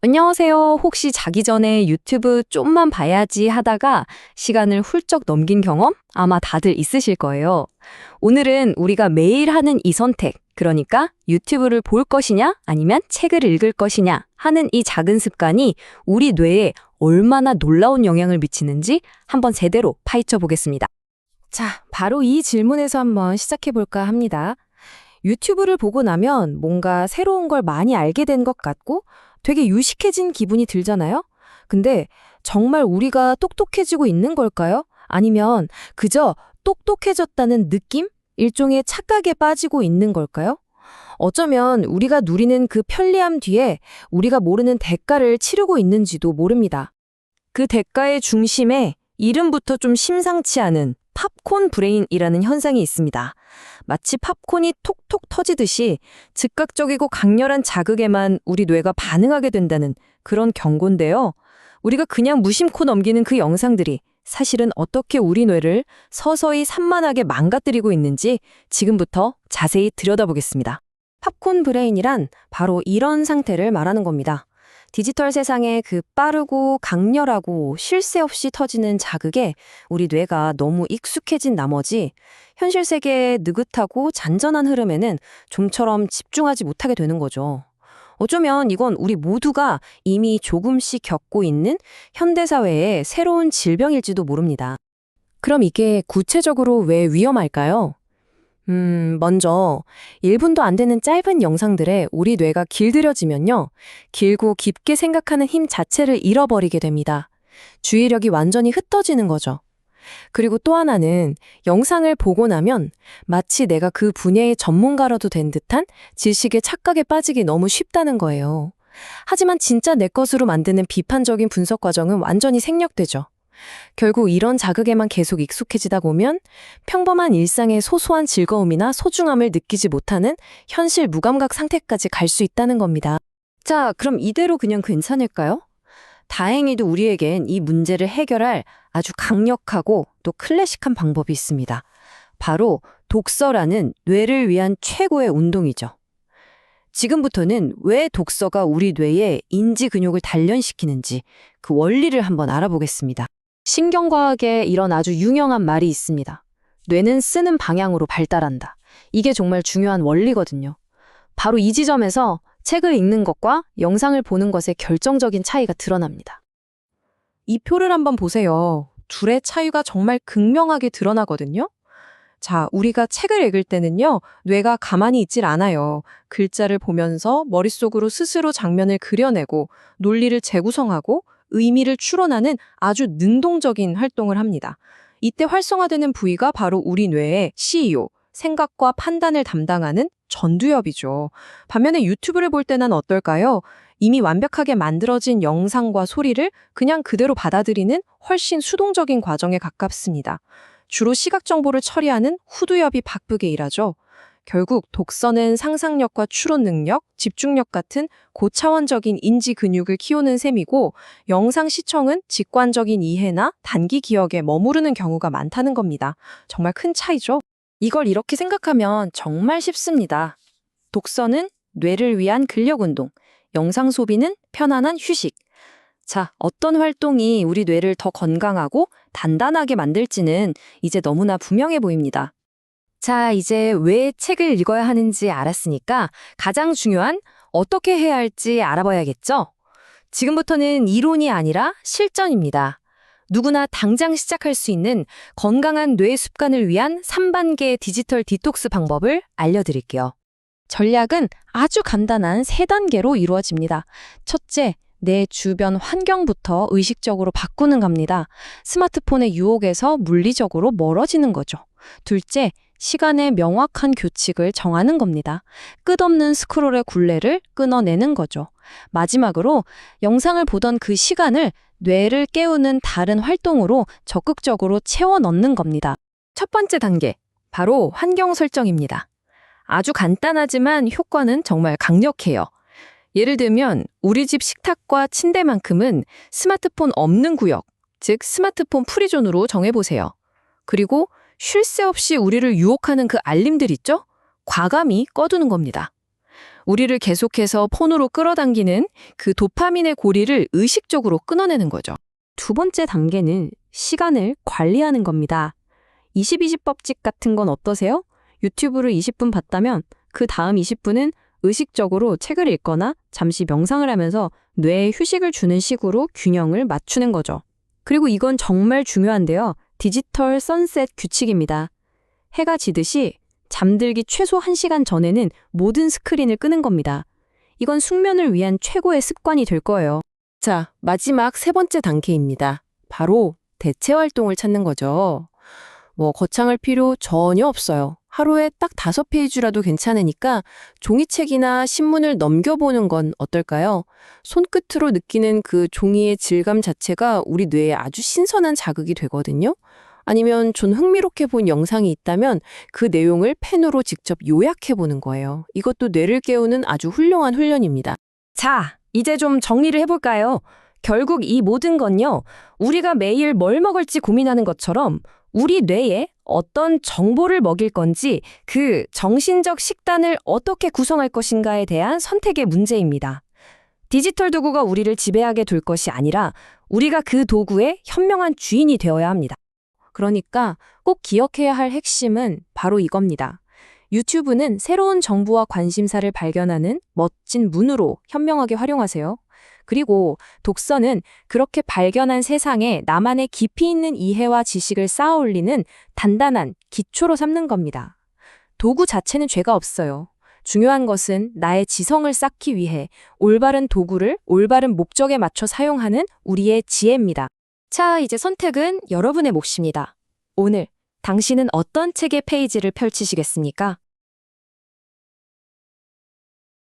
안녕하세요. 혹시 자기 전에 유튜브 좀만 봐야지 하다가 시간을 훌쩍 넘긴 경험? 아마 다들 있으실 거예요. 오늘은 우리가 매일 하는 이 선택, 그러니까 유튜브를 볼 것이냐 아니면 책을 읽을 것이냐 하는 이 작은 습관이 우리 뇌에 얼마나 놀라운 영향을 미치는지 한번 제대로 파헤쳐 보겠습니다. 자, 바로 이 질문에서 한번 시작해 볼까 합니다. 유튜브를 보고 나면 뭔가 새로운 걸 많이 알게 된 것 같고 되게 유식해진 기분이 들잖아요? 근데 정말 우리가 똑똑해지고 있는 걸까요? 아니면 그저 똑똑해졌다는 느낌? 일종의 착각에 빠지고 있는 걸까요? 어쩌면 우리가 누리는 그 편리함 뒤에 우리가 모르는 대가를 치르고 있는지도 모릅니다. 그 대가의 중심에 이름부터 좀 심상치 않은 팝콘 브레인이라는 현상이 있습니다. 마치 팝콘이 톡톡 터지듯이 즉각적이고 강렬한 자극에만 우리 뇌가 반응하게 된다는 그런 경고인데요. 우리가 그냥 무심코 넘기는 그 영상들이 사실은 어떻게 우리 뇌를 서서히 산만하게 망가뜨리고 있는지 지금부터 자세히 들여다보겠습니다. 팝콘 브레인이란 바로 이런 상태를 말하는 겁니다. 디지털 세상의 그 빠르고 강렬하고 쉴 새 없이 터지는 자극에 우리 뇌가 너무 익숙해진 나머지 현실 세계의 느긋하고 잔잔한 흐름에는 좀처럼 집중하지 못하게 되는 거죠. 어쩌면 이건 우리 모두가 이미 조금씩 겪고 있는 현대사회의 새로운 질병일지도 모릅니다. 그럼 이게 구체적으로 왜 위험할까요? 먼저 1분도 안 되는 짧은 영상들에 우리 뇌가 길들여지면요. 길고 깊게 생각하는 힘 자체를 잃어버리게 됩니다. 주의력이 완전히 흩어지는 거죠. 그리고 또 하나는 영상을 보고 나면 마치 내가 그 분야의 전문가라도 된 듯한 지식의 착각에 빠지기 너무 쉽다는 거예요. 하지만 진짜 내 것으로 만드는 비판적인 분석 과정은 완전히 생략되죠. 결국 이런 자극에만 계속 익숙해지다 보면 평범한 일상의 소소한 즐거움이나 소중함을 느끼지 못하는 현실 무감각 상태까지 갈 수 있다는 겁니다. 자, 그럼 이대로 그냥 괜찮을까요? 다행히도 우리에겐 이 문제를 해결할 아주 강력하고 또 클래식한 방법이 있습니다. 바로 독서라는 뇌를 위한 최고의 운동이죠. 지금부터는 왜 독서가 우리 뇌의 인지 근육을 단련시키는지 그 원리를 한번 알아보겠습니다. 신경과학에 이런 아주 유명한 말이 있습니다. 뇌는 쓰는 방향으로 발달한다. 이게 정말 중요한 원리거든요. 바로 이 지점에서 책을 읽는 것과 영상을 보는 것의 결정적인 차이가 드러납니다. 이 표를 한번 보세요. 둘의 차이가 정말 극명하게 드러나거든요. 자, 우리가 책을 읽을 때는요, 뇌가 가만히 있질 않아요. 글자를 보면서 머릿속으로 스스로 장면을 그려내고 논리를 재구성하고 의미를 추론하는 아주 능동적인 활동을 합니다. 이때 활성화되는 부위가 바로 우리 뇌의 CEO, 생각과 판단을 담당하는 전두엽이죠. 반면에 유튜브를 볼 때는 어떨까요? 이미 완벽하게 만들어진 영상과 소리를 그냥 그대로 받아들이는 훨씬 수동적인 과정에 가깝습니다. 주로 시각 정보를 처리하는 후두엽이 바쁘게 일하죠. 결국 독서는 상상력과 추론 능력, 집중력 같은 고차원적인 인지 근육을 키우는 셈이고 영상 시청은 직관적인 이해나 단기 기억에 머무르는 경우가 많다는 겁니다. 정말 큰 차이죠. 이걸 이렇게 생각하면 정말 쉽습니다. 독서는 뇌를 위한 근력 운동, 영상 소비는 편안한 휴식. 자, 어떤 활동이 우리 뇌를 더 건강하고 단단하게 만들지는 이제 너무나 분명해 보입니다. 자, 이제 왜 책을 읽어야 하는지 알았으니까 가장 중요한 어떻게 해야 할지 알아봐야겠죠? 지금부터는 이론이 아니라 실전입니다. 누구나 당장 시작할 수 있는 건강한 뇌 습관을 위한 3단계 디지털 디톡스 방법을 알려드릴게요. 전략은 아주 간단한 3단계로 이루어집니다. 첫째, 내 주변 환경부터 의식적으로 바꾸는 겁니다. 스마트폰의 유혹에서 물리적으로 멀어지는 거죠. 둘째, 시간의 명확한 규칙을 정하는 겁니다. 끝없는 스크롤의 굴레를 끊어내는 거죠. 마지막으로 영상을 보던 그 시간을 뇌를 깨우는 다른 활동으로 적극적으로 채워 넣는 겁니다. 첫 번째 단계, 바로 환경 설정입니다. 아주 간단하지만 효과는 정말 강력해요. 예를 들면 우리 집 식탁과 침대만큼은 스마트폰 없는 구역, 즉 스마트폰 프리존으로 정해보세요. 그리고 쉴 새 없이 우리를 유혹하는 그 알림들 있죠? 과감히 꺼두는 겁니다. 우리를 계속해서 폰으로 끌어당기는 그 도파민의 고리를 의식적으로 끊어내는 거죠. 두 번째 단계는 시간을 관리하는 겁니다. 20-20 법칙 같은 건 어떠세요? 유튜브를 20분 봤다면 그 다음 20분은 의식적으로 책을 읽거나 잠시 명상을 하면서 뇌에 휴식을 주는 식으로 균형을 맞추는 거죠. 그리고 이건 정말 중요한데요. 디지털 선셋 규칙입니다. 해가 지듯이 잠들기 최소 1시간 전에는 모든 스크린을 끄는 겁니다. 이건 숙면을 위한 최고의 습관이 될 거예요. 자, 마지막 세 번째 단계입니다. 바로 대체 활동을 찾는 거죠. 거창할 필요 전혀 없어요. 하루에 딱 5페이지라도 괜찮으니까 종이책이나 신문을 넘겨보는 건 어떨까요? 손끝으로 느끼는 그 종이의 질감 자체가 우리 뇌에 아주 신선한 자극이 되거든요. 아니면 좀 흥미롭게 본 영상이 있다면 그 내용을 펜으로 직접 요약해보는 거예요. 이것도 뇌를 깨우는 아주 훌륭한 훈련입니다. 자, 이제 좀 정리를 해볼까요? 결국 이 모든 건요, 우리가 매일 뭘 먹을지 고민하는 것처럼 우리 뇌에 어떤 정보를 먹일 건지 그 정신적 식단을 어떻게 구성할 것인가에 대한 선택의 문제입니다. 디지털 도구가 우리를 지배하게 둘 것이 아니라 우리가 그 도구의 현명한 주인이 되어야 합니다. 그러니까 꼭 기억해야 할 핵심은 바로 이겁니다. 유튜브는 새로운 정보와 관심사를 발견하는 멋진 문으로 현명하게 활용하세요. 그리고 독서는 그렇게 발견한 세상에 나만의 깊이 있는 이해와 지식을 쌓아 올리는 단단한 기초로 삼는 겁니다. 도구 자체는 죄가 없어요. 중요한 것은 나의 지성을 쌓기 위해 올바른 도구를 올바른 목적에 맞춰 사용하는 우리의 지혜입니다. 자, 이제 선택은 여러분의 몫입니다. 오늘 당신은 어떤 책의 페이지를 펼치시겠습니까?